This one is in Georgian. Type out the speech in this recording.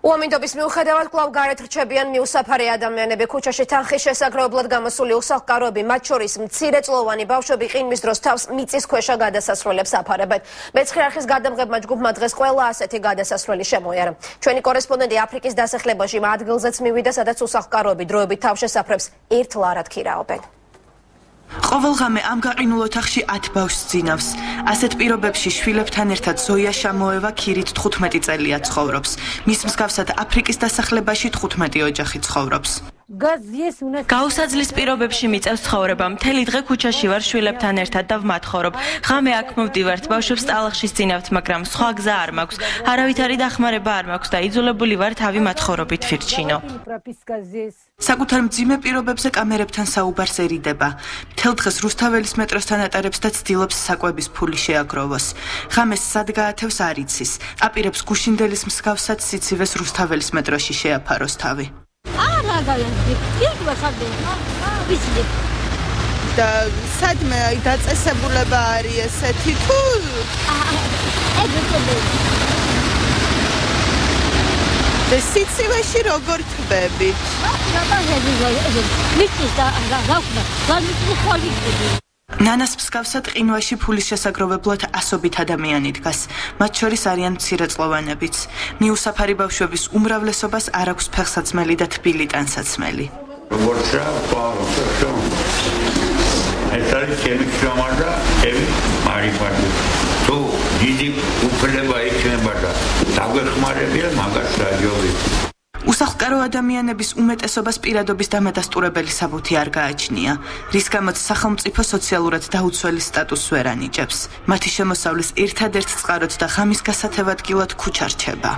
უამინდობის მიუხედავად კვლავ გარეთ რჩებიან მიუსაფარი ადამიანები ქუჩაში თანხის შესაგროვებლად გამოსული უსახლკაროები, მათ შორის მცირეწლოვანი ბავშვები ყინვის დროს თავს მიწის ქვეშა გადასასვლელებს აფარებენ. მეცხრე არხის გადამღებმა ჯგუფმა დღეს ყველა ასეთი გადასასვლელი შემოიარა. ჩვენი კორესპონდენტი აფრიკის დასახლებაში ადგილზეც მივიდა, სადაც უსახლკაროები დროებით თავშესაფრებს ერთ ლარად ქირაობენ. ყოველ ღამე ამ გაყინულ ოთახში 10 ბავშვს ძინავს. ასეთ პირობებში შვილებთან ერთად ზოია შამოევა ქირით 15 წელია ცხოვრობს. მის მსგავსად აფრიკის დასახლებაში 15 ოჯახი ცხოვრობს. გაუსაძლის პირობებში მიწევს ცხოვრება. მთელი დღე ქუჩაში ვარ შვილებთან ერთად და ვმათხოვრობ. ღამე აქ მოვდივართ, ბავშვებს ტალახში წინავთ, მაგრამ სხვა გზა არ მაქვს. არავითარი დახმარება არ მაქვს და იძულებული ვარ თავი მათხოვრობით ვირჩინო. საკუთარ მძიმე პირობებზე კამერებთან საუბარს ერიდება. მთელ დღეს რუსთაველის მეტროსთან ატარებს და ცდილობს საკვების ფული შეაგროვოს. ღამეს სად გაათევს არ იცის. აპირებს გუშინდელის მსგავსად სიცივეს რუსთაველის მეტროში შეაფაროს თავი. და სადმე დაწესებულება არის ესეთი თუ და სიცივეში როგორ თბებით? ნანას მსგავსად ყინვაში ფულის შესაგროვებლად ასობით ადამიანი დგას. მათ შორის არიან მცირეწლოვანებიც. მიუსაფარი ბავშვების უმრავლესობას არ აქვს ფეხსაცმელი და თბილი ტანსაცმელი. ეს არის ჩემი შრომა და ჩემი მარიფატი. თუ დიდი უფლება იქნება და დაგვეხმარებიან მაგას რაჯობი. უსახლკარო ადამიანების უმეტესობას პირადობის დამადასტურებელი საბუთი არ გააჩნია, რის გამოც სახელმწიფო სოციალურად დაუცველი სტატუსს ვერ ანიჭებს. მათი შემოსავლის ერთადერთ წყაროდ და ღამის გასათევ ადგილად ქუჩა რჩება.